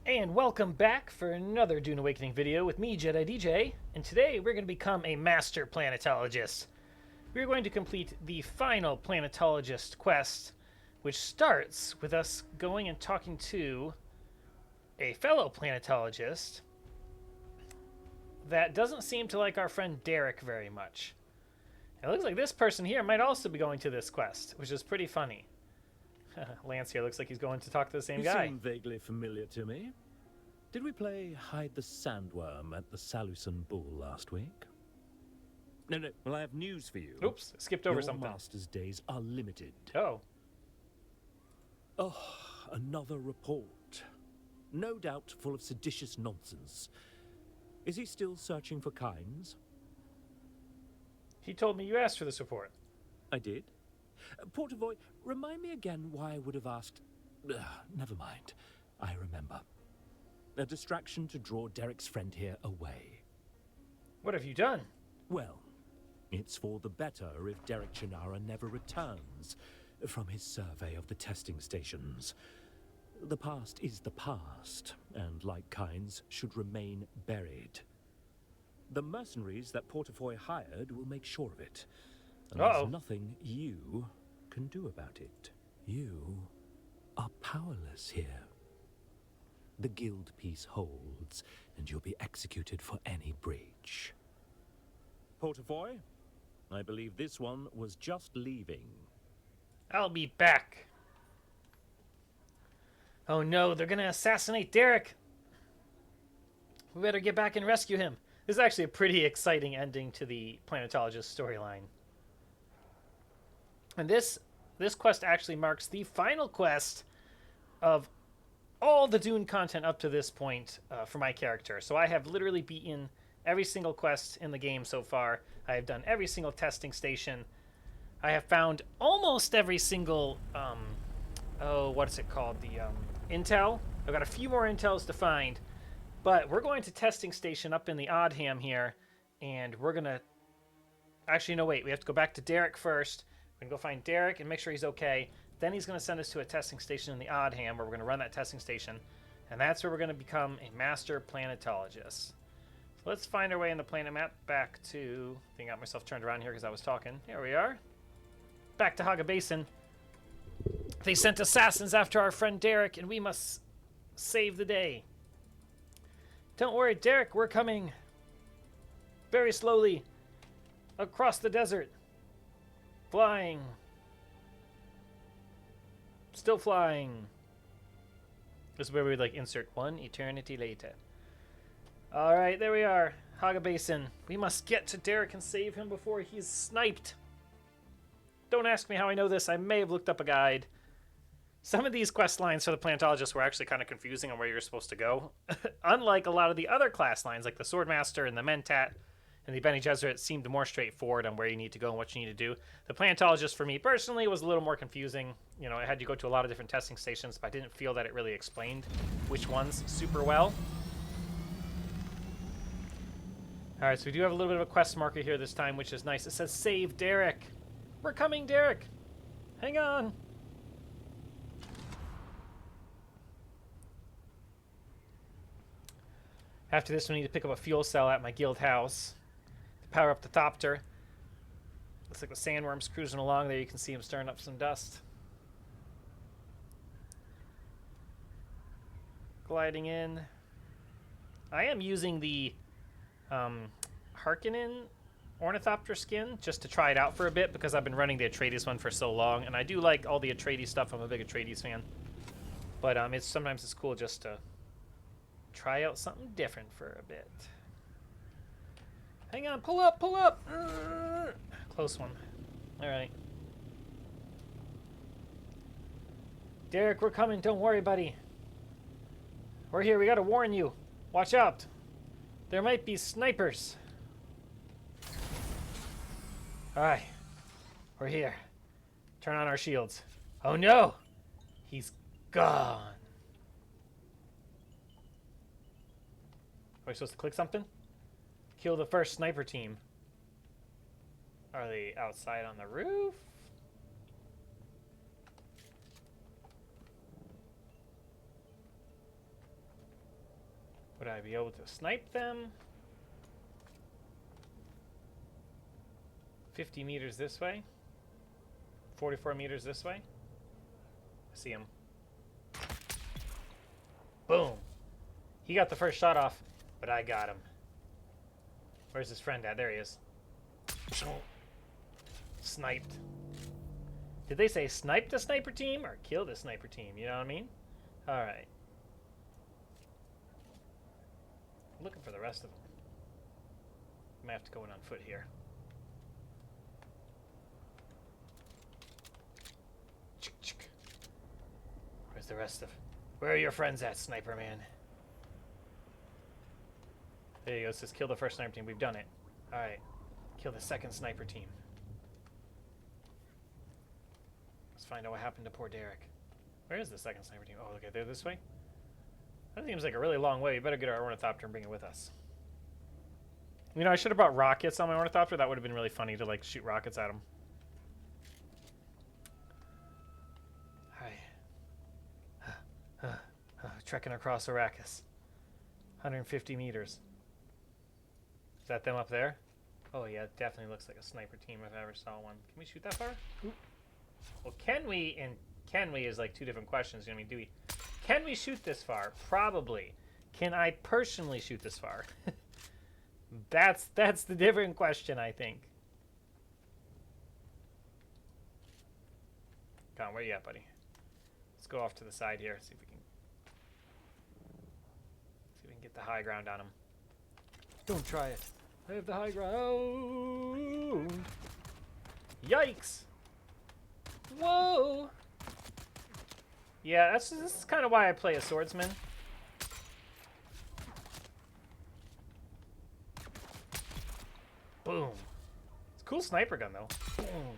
And welcome back for another Dune Awakening video with me, J3di DJ, and today we're going to become a master planetologist. We're going to complete the final planetologist quest, which starts with us going and talking to a fellow planetologist that doesn't seem to like our friend Derek very much. It looks like this person here might also be going to this quest, which is pretty funny. Lance here looks like he's going to talk to the same guy. You seem vaguely familiar to me. Did we play Hide the Sandworm at the Salusan Bull last week? No. Well, I have news for you. Oops, skipped over Your something. master's days are limited. Oh. Oh, another report. No doubt full of seditious nonsense. Is he still searching for Kynes? He told me you asked for this report. I did. Portavoy, remind me again why I would have asked... never mind. I remember. A distraction to draw Derek's friend here away. What have you done? Well, it's for the better if Derek Chinara never returns from his survey of the testing stations. The past is the past, and like Kynes, should remain buried. The mercenaries that Portafoy hired will make sure of it. And there's nothing you can do about it. You are powerless here. The guild peace holds, and you'll be executed for any breach. Portafoy, I believe this one was just leaving. I'll be back. Oh no, they're gonna assassinate Derek. We better get back and rescue him. This is actually a pretty exciting ending to the Planetologist storyline. And this quest actually marks the final quest of all the Dune content up to this point for my character. So I have literally beaten every single quest in the game so far. I have done every single testing station. I have found almost every single, what is it called? The intel. I've got a few more intels to find. But we're going to testing station up in the Oddham here. And we're going to... Actually, no, wait. We have to go back to Derek first. We're going to go find Derek and make sure he's okay. Then he's going to send us to a testing station in the Oddham where we're going to run that testing station. And that's where we're going to become a master planetologist. So let's find our way in the planet map back to... I think I got myself turned around here because I was talking. Here we are. Back to Haga Basin. They sent assassins after our friend Derek, and we must save the day. Don't worry, Derek, we're coming. Very slowly. Across the desert. Flying. Still flying. This is where we would like insert one eternity later. Alright, there we are. Haga Basin. We must get to Derek and save him before he's sniped. Don't ask me how I know this. I may have looked up a guide. Some of these quest lines for the Planetologist were actually kind of confusing on where you're supposed to go. Unlike a lot of the other class lines, like the Swordmaster and the Mentat and the Bene Gesserit seemed more straightforward on where you need to go and what you need to do. The Planetologist, for me personally, was a little more confusing. You know, I had to go to a lot of different testing stations, but I didn't feel that it really explained which ones super well. Alright, so we do have a little bit of a quest marker here this time, which is nice. It says, save Derek. We're coming, Derek. Hang on. After this, we need to pick up a fuel cell at my guild house to power up the Thopter. Looks like the sandworm's cruising along there. You can see him stirring up some dust. Gliding in. I am using the Harkonnen Ornithopter skin just to try it out for a bit because I've been running the Atreides one for so long, and I do like all the Atreides stuff. I'm a big Atreides fan, but sometimes it's cool just to try out something different for a bit. Hang on, pull up, pull up. Close one. All right, Derek, we're coming. Don't worry, buddy. We're here. We gotta warn you. Watch out. There might be snipers. Alright. We're here. Turn on our shields. Oh no! He's gone. Are we supposed to click something? Kill the first sniper team. Are they outside on the roof? Would I be able to snipe them? 50 meters this way. 44 meters this way. I see him. Boom. He got the first shot off, but I got him. Where's his friend at? There he is. Sniped. Did they say snipe the sniper team or kill the sniper team? You know what I mean? Alright. Looking for the rest of them. I might have to go in on foot here. Where's the rest of... Where are your friends at, Sniper Man? There you go. It says kill the first sniper team. We've done it. Alright. Kill the second sniper team. Let's find out what happened to poor Derek. Where is the second sniper team? Oh, okay. They're this way? That seems like a really long way. We better get our ornithopter and bring it with us. You know, I should have brought rockets on my ornithopter. That would have been really funny to, like, shoot rockets at them. Trekking across Arrakis. 150 meters. Is that them up there? Oh yeah, it definitely looks like a sniper team if I ever saw one. Can we shoot that far? Ooh. Well, can we, and can we is like two different questions. You know what I mean? Can we shoot this far? Probably. Can I personally shoot this far? That's the different question, I think. Come on, where you at, buddy? Let's go off to the side here, see if we can get the high ground on him. Don't try it. I have the high ground. Yikes! Whoa! Yeah, this is kind of why I play a swordsman. Boom. It's a cool sniper gun, though. Boom.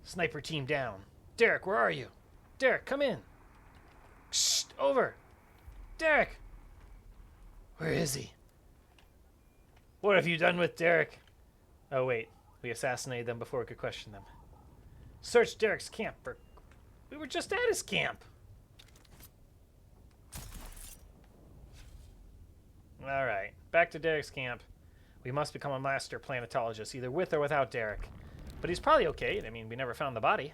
Sniper team down. Derek, where are you? Derek, come in. Shh, over. Derek! Where is he? What have you done with Derek? Oh, wait. We assassinated them before we could question them. Search Derek's camp for... We were just at his camp. Alright. Back to Derek's camp. We must become a master planetologist, either with or without Derek. But he's probably okay. I mean, we never found the body.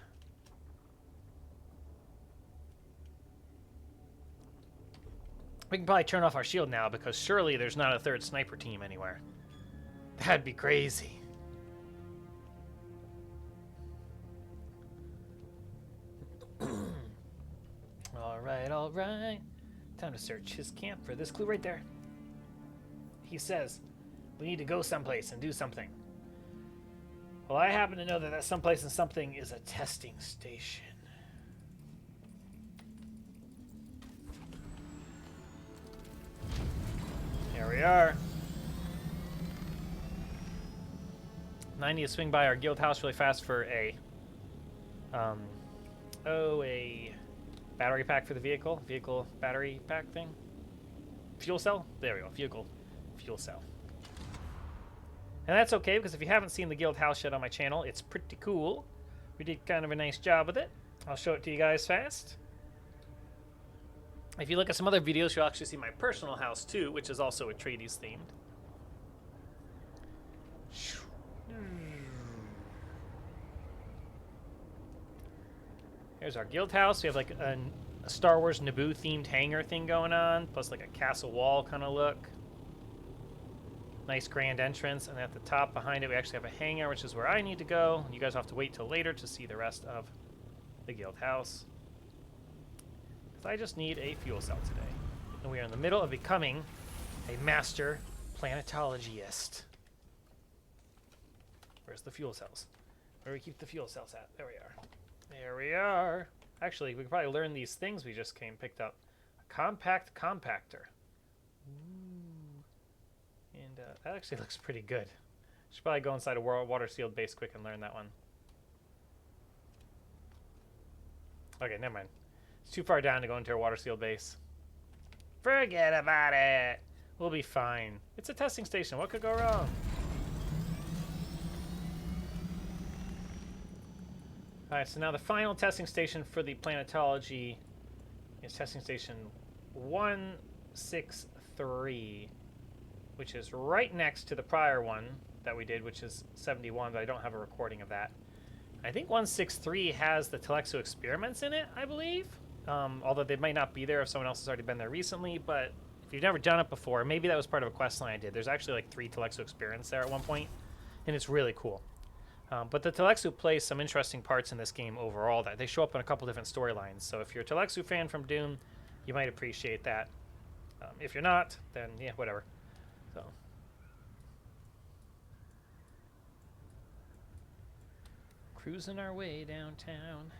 We can probably turn off our shield now because surely there's not a third sniper team anywhere. That'd be crazy. All right. Time to search his camp for this clue right there. He says, we need to go someplace and do something. Well, I happen to know that someplace and something is a testing station. Here we are. I need to swing by our guild house really fast for a battery pack for the vehicle. Vehicle battery pack thing. Fuel cell? There we go. Vehicle fuel cell. And that's okay, because if you haven't seen the guild house yet on my channel, it's pretty cool. We did kind of a nice job with it. I'll show it to you guys fast. If you look at some other videos, you'll actually see my personal house too, which is also J3di's themed. Here's our guild house. We have like a Star Wars Naboo themed hangar thing going on, plus like a castle wall kind of look. Nice grand entrance, and at the top behind it we actually have a hangar, which is where I need to go. You guys will have to wait till later to see the rest of the guild house. Because I just need a fuel cell today. And we are in the middle of becoming a master planetologist. Where's the fuel cells? Where do we keep the fuel cells at? There we are. There we are. Actually, we could probably learn these things we just picked up. A compact compactor. Ooh. And that actually looks pretty good. Should probably go inside a water sealed base quick and learn that one. Okay, never mind. It's too far down to go into a water sealed base. Forget about it. We'll be fine. It's a testing station. What could go wrong? Alright, so now the final testing station for the planetology is testing station 163, which is right next to the prior one that we did, which is 71, but I don't have a recording of that. I think 163 has the Telexu experiments in it, I believe. Although they might not be there if someone else has already been there recently, but if you've never done it before, maybe that was part of a quest line I did. There's actually like 3 Telexu experiments there at one point, and it's really cool. But the Telexu plays some interesting parts in this game overall. That they show up in a couple different storylines. So if you're a Telexu fan from Dune, you might appreciate that. If you're not, then yeah, whatever. So. Cruising our way downtown,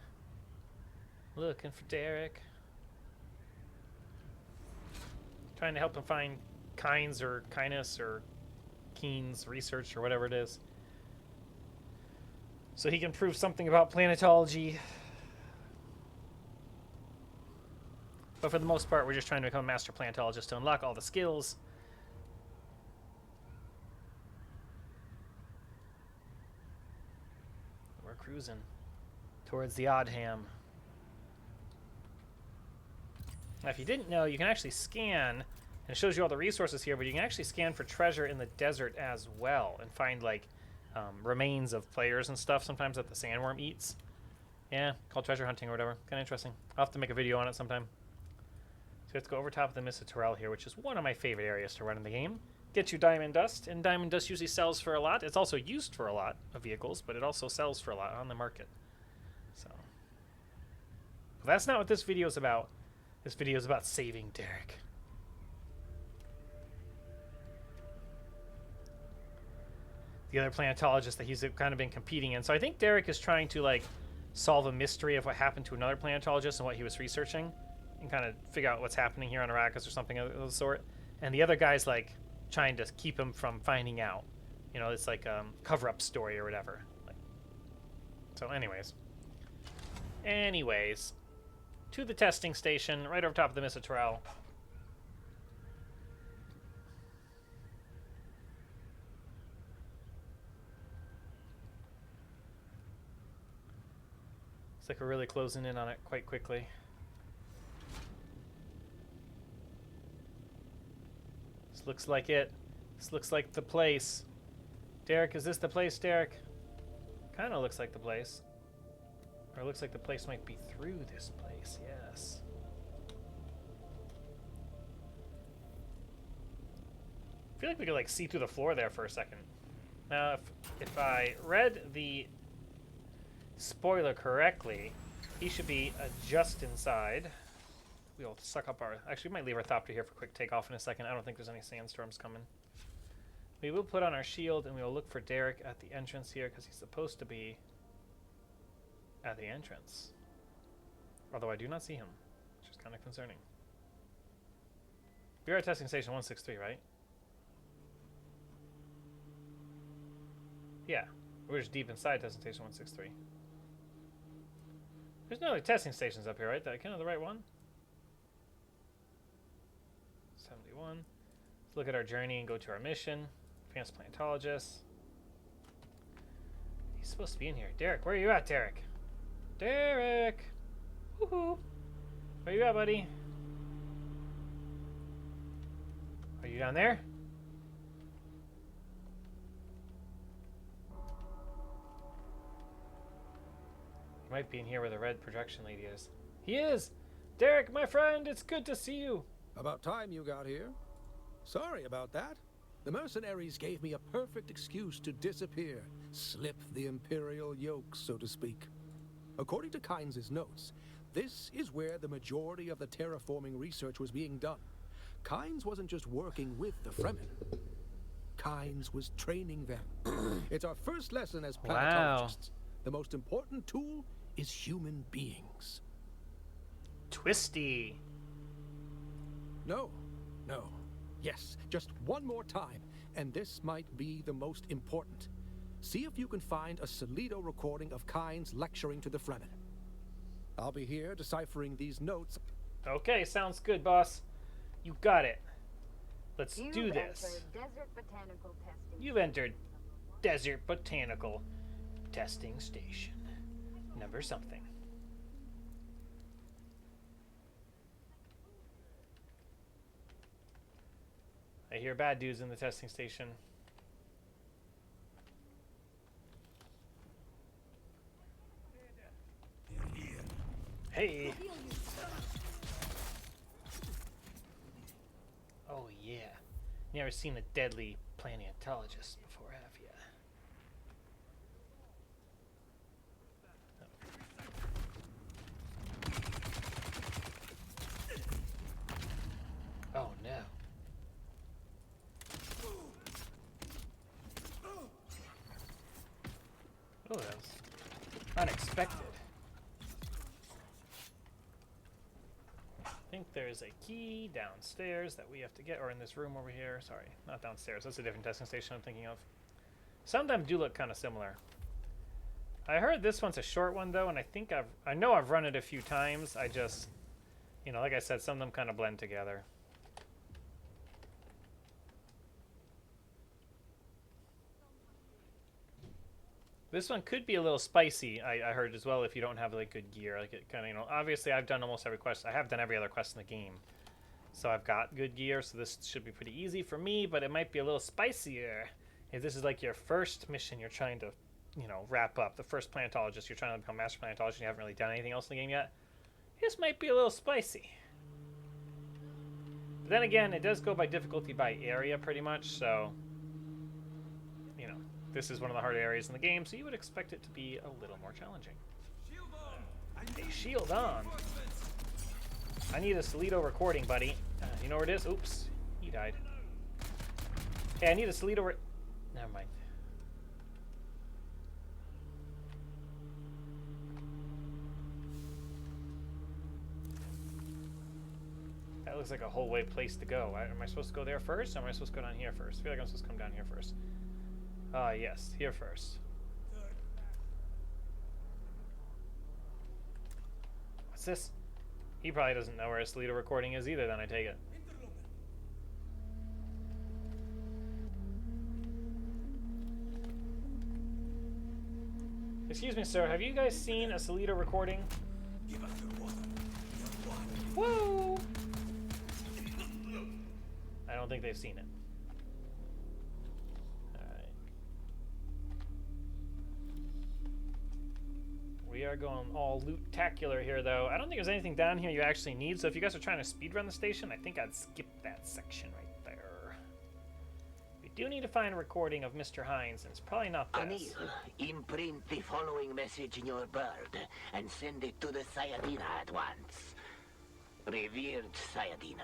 looking for Derek. Trying to help him find Kynes or Kynus or Keen's research or whatever it is, so he can prove something about planetology. But for the most part, we're just trying to become a master planetologist to unlock all the skills. We're cruising towards the Oddham. Now, if you didn't know, you can actually scan, and it shows you all the resources here, but you can actually scan for treasure in the desert as well and find, like, remains of players and stuff sometimes that the sandworm eats. Yeah, called treasure hunting or whatever. Kind of interesting. I'll have to make a video on it sometime. So let's go over top of the Mistral here, which is one of my favorite areas to run in the game. Get you diamond dust, and diamond dust usually sells for a lot. It's also used for a lot of vehicles, but it also sells for a lot on the market. So, but that's not what this video is about. This video is about saving Derek. The other planetologist that he's kind of been competing in. So I think Derek is trying to, like, solve a mystery of what happened to another planetologist and what he was researching, and kind of figure out what's happening here on Arrakis or something of the sort. And the other guy's, like, trying to keep him from finding out. You know, it's like a cover-up story or whatever. Like, so anyways. To the testing station, right over top of the Mistral. Looks like we're really closing in on it quite quickly. This looks like it. This looks like the place. Derek, is this the place, Derek? Kind of looks like the place. Or it looks like the place might be through this place, yes. I feel like we could, like, see through the floor there for a second. Now, if I read the spoiler correctly, he should be just inside. We'll suck up our... Actually, we might leave our Thopter here for quick takeoff in a second. I don't think there's any sandstorms coming. We will put on our shield, and we will look for Derek at the entrance here, because he's supposed to be at the entrance. Although I do not see him, which is kind of concerning. We are at testing station 163, right? Yeah, we're just deep inside testing station 163. There's no other testing stations up here, right? Kind of the right one? 71. Let's look at our journey and go to our mission. Advanced Planetologist. He's supposed to be in here. Derek, where are you at, Derek? Derek! Woohoo! Where you at, buddy? Are you down there? He might be in here where the red projection lady is. He is! Derek, my friend, it's good to see you! About time you got here. Sorry about that. The mercenaries gave me a perfect excuse to disappear, slip the imperial yoke, so to speak. According to Kynes' notes, this is where the majority of the terraforming research was being done. Kynes wasn't just working with the Fremen. Kynes was training them. It's our first lesson as planetologists. Wow. The most important tool is human beings. Twisty. No. Yes, just one more time, and this might be the most important. See if you can find a Solido recording of Kynes lecturing to the Fremen. I'll be here deciphering these notes. Okay, sounds good, boss. You got it. Let's do this. You've entered Desert Botanical Testing Station. Number something. I hear bad dudes in the testing station. Hey! Oh yeah. Never seen a deadly planetologist before, have ya? Oh no. Oh, that was unexpected. I think there's a key downstairs that we have to get, or in this room over here. Sorry, not downstairs. That's a different testing station I'm thinking of. Some of them do look kind of similar. I heard this one's a short one though, and I know I've run it a few times. I just, you know, like I said, some of them kind of blend together. This one could be a little spicy, I heard as well, if you don't have like good gear. Like it kind of, you know, obviously I've done almost every quest. I have done every other quest in the game, so I've got good gear. So this should be pretty easy for me, but it might be a little spicier if this is like your first mission you're trying to, you know, wrap up. The first planetologist, you're trying to become master planetologist, and you haven't really done anything else in the game yet. This might be a little spicy. But then again, it does go by difficulty by area pretty much, so, you know, this is one of the harder areas in the game, so you would expect it to be a little more challenging. Hey, shield on! I need a Solido recording, buddy. You know where it is? Oops. He died. Hey, I need a Solido Never mind. That looks like a whole way place to go. Am I supposed to go there first, or am I supposed to go down here first? I feel like I'm supposed to come down here first. Yes, here first. What's this? He probably doesn't know where a Solido recording is either, then I take it. Excuse me, sir, have you guys seen a Solido recording? Woo! I don't think they've seen it. Alright. We are going all loot-tacular here, though. I don't think there's anything down here you actually need, so if you guys are trying to speedrun the station, I think I'd skip that section right there. We do need to find a recording of Mr. Hines, and it's probably not this. Anil, imprint the following message in your bird and send it to the Sayadina at once. Revered Sayadina,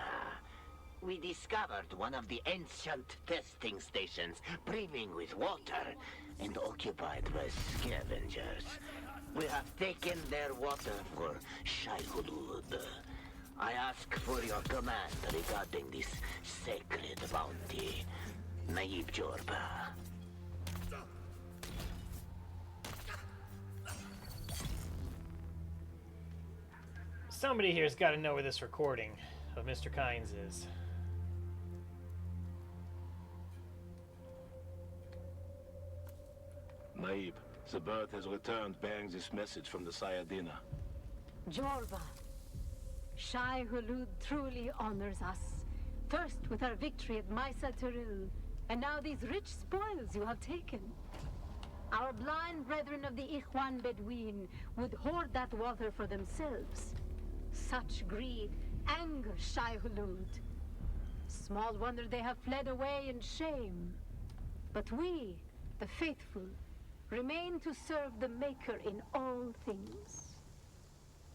we discovered one of the ancient testing stations brimming with water and occupied by scavengers. We have taken their water for Shai-Hulud. I ask for your command regarding this sacred bounty. Naib Jorba. Somebody here's got to know where this recording of Mr. Kynes is. Naib, the bird has returned bearing this message from the Sayadina. Jorba, Shai-Hulud truly honors us. First with our victory at Maisa Turil, and now these rich spoils you have taken. Our blind brethren of the Ikhwan Bedouin would hoard that water for themselves. Such greed angers Shai-Hulud. Small wonder they have fled away in shame. But we, the faithful, remain to serve the Maker in all things.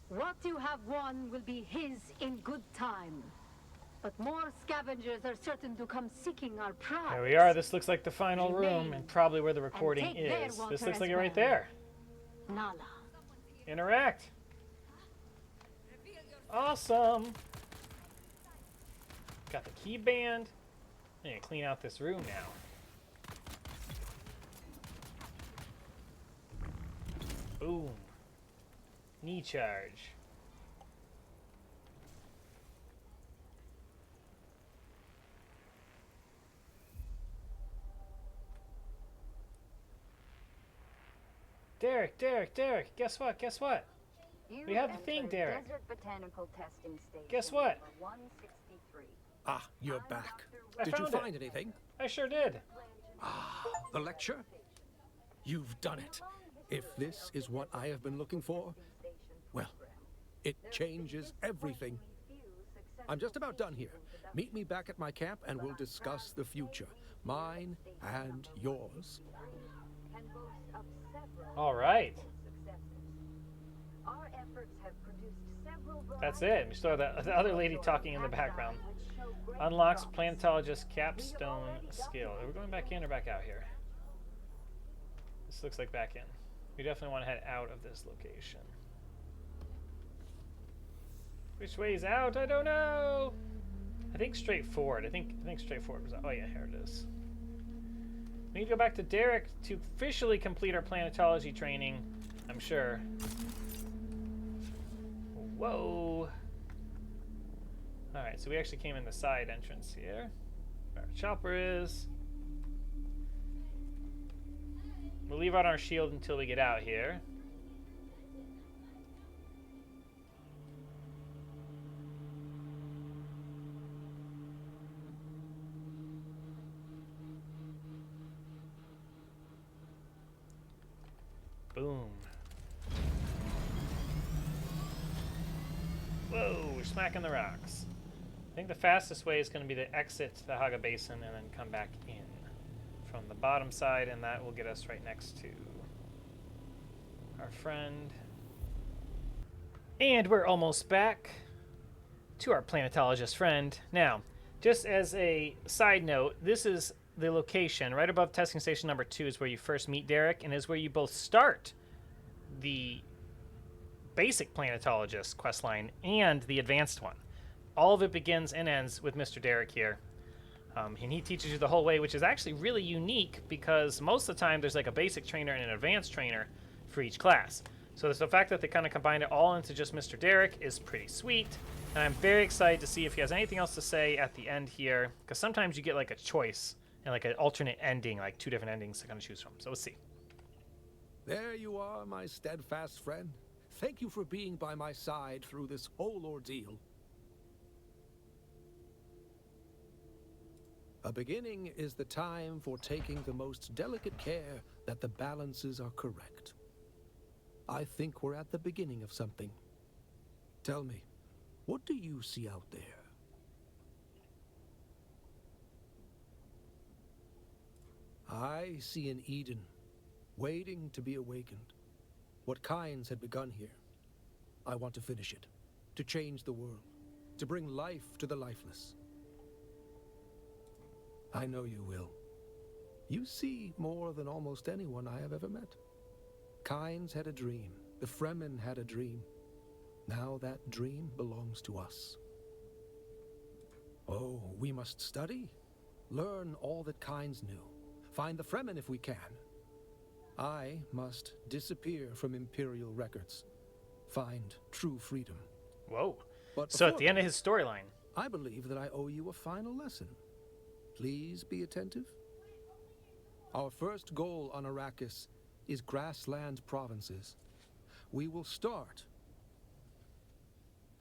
What you have won will be his in good time. But more scavengers are certain to come seeking our prize. There we are. This looks like the final room, and probably where the recording is. This looks like it right there. Nala. Interact. Awesome. Got the key band. I need to clean out this room now. Boom. Knee charge. Derek, guess what? We have the thing, Derek. Desert Botanical Testing Station. Guess what? Number 163. Ah, you're back. I Did you found it. find anything? I sure did. The lecture? You've done it. If this is what I have been looking for, well, it changes everything. I'm just about done here. Meet me back at my camp and we'll discuss the future. Mine and yours. All right. That's it. We still have the other lady talking in the background. Unlocks Planetologist capstone skill. Are we going back in or back out here? This looks like back in. We definitely want to head out of this location. Which way's out? I don't know. I think straight forward. I think straight forward was. Oh yeah, here it is. We need to go back to Derek to officially complete our planetology training. I'm sure. Whoa. All right, so we actually came in the side entrance here. Where our chopper is. We'll leave out our shield until we get out here. Boom. Whoa, we're smacking the rocks. I think the fastest way is going to be to exit the Haga Basin and then come back in from the bottom side, and that will get us right next to our friend. And we're almost back to our planetologist friend. Now, just as a side note, this is the location right above testing station number 2 is where you first meet Derek, and is where you both start the basic planetologist questline and the advanced one. All of it begins and ends with Mr. Derek here. And he teaches you the whole way, which is actually really unique because most of the time there's like a basic trainer and an advanced trainer for each class. So the fact that they kind of combined it all into just Mr. Derek is pretty sweet. And I'm very excited to see if he has anything else to say at the end here, because sometimes you get like a choice and like an alternate ending, like 2 different endings to kind of choose from. So let's see. There you are, my steadfast friend. Thank you for being by my side through this whole ordeal. A beginning is the time for taking the most delicate care that the balances are correct. I think we're at the beginning of something. Tell me, what do you see out there? I see an Eden, waiting to be awakened. What Kynes had begun here. I want to finish it, to change the world, to bring life to the lifeless. I know you will. You see more than almost anyone I have ever met. Kynes had a dream. The Fremen had a dream. Now that dream belongs to us. Oh, we must study, learn all that Kynes knew, find the Fremen if we can. I must disappear from Imperial records, find true freedom. Whoa. But So at before the end of then, his storyline. I believe that I owe you a final lesson. Please be attentive. Our first goal on Arrakis is grassland provinces. We will start.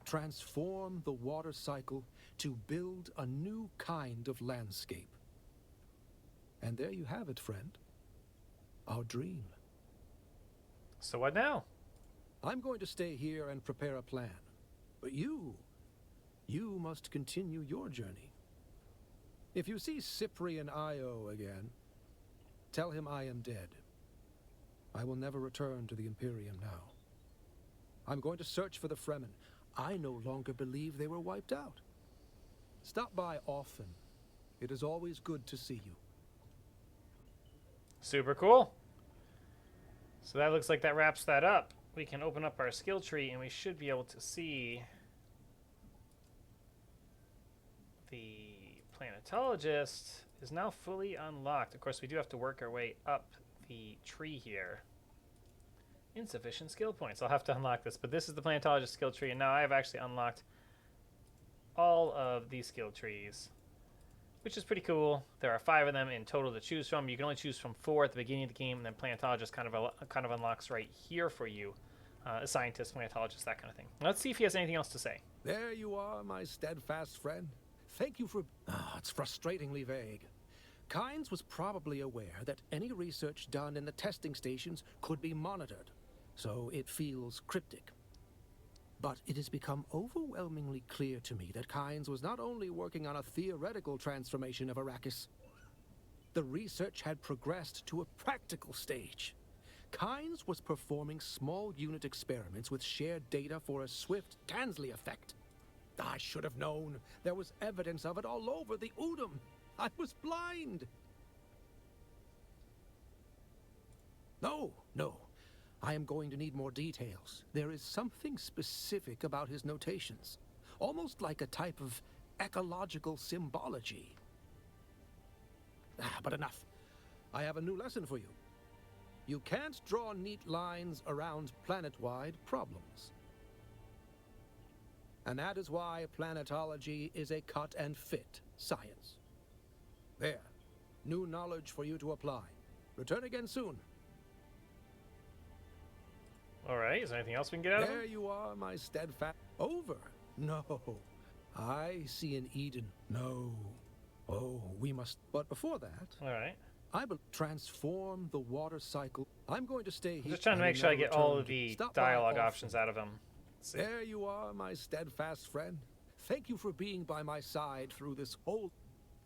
Transform the water cycle to build a new kind of landscape. And there you have it, friend. Our dream. So what now? I'm going to stay here and prepare a plan. But you must continue your journey. If you see Cyprian Io again, tell him I am dead. I will never return to the Imperium now. I'm going to search for the Fremen. I no longer believe they were wiped out. Stop by often. It is always good to see you. Super cool. So that looks like that wraps that up. We can open up our skill tree and we should be able to see the Planetologist is now fully unlocked. Of course, we do have to work our way up the tree here. Insufficient skill points. I'll have to unlock this, but this is the Planetologist skill tree, and now I have actually unlocked all of these skill trees, which is pretty cool. There are 5 of them in total to choose from. You can only choose from 4 at the beginning of the game, and then Planetologist kind of unlocks right here for you. A scientist, Planetologist, that kind of thing. Let's see if he has anything else to say. There you are, my steadfast friend. Thank you for... it's frustratingly vague. Kynes was probably aware that any research done in the testing stations could be monitored, so it feels cryptic. But it has become overwhelmingly clear to me that Kynes was not only working on a theoretical transformation of Arrakis. The research had progressed to a practical stage. Kynes was performing small unit experiments with shared data for a swift Gansley effect. I should have known. There was evidence of it all over the Udum. I was blind. No. I am going to need more details. There is something specific about his notations, almost like a type of ecological symbology. But enough. I have a new lesson for you. You can't draw neat lines around planet-wide problems. And that is why planetology is a cut-and-fit science. There. New knowledge for you to apply. Return again soon. All right. Is there anything else we can get out of him? There you are, my steadfast... Over? No. I see an Eden. No. Oh, we must... But before that... All right. I will transform the water cycle. I'm going to stay here. I'm just trying to make sure I get all of the dialogue options out of him. There you are, my steadfast friend. Thank you for being by my side through this whole...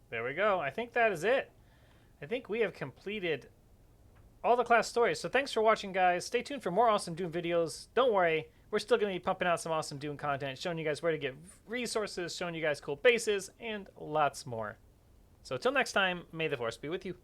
There we go. I think that is it. I think we have completed all the class stories. So thanks for watching, guys. Stay tuned for more awesome Dune videos. Don't worry. We're still going to be pumping out some awesome Dune content, showing you guys where to get resources, showing you guys cool bases, and lots more. So until next time, may the Force be with you.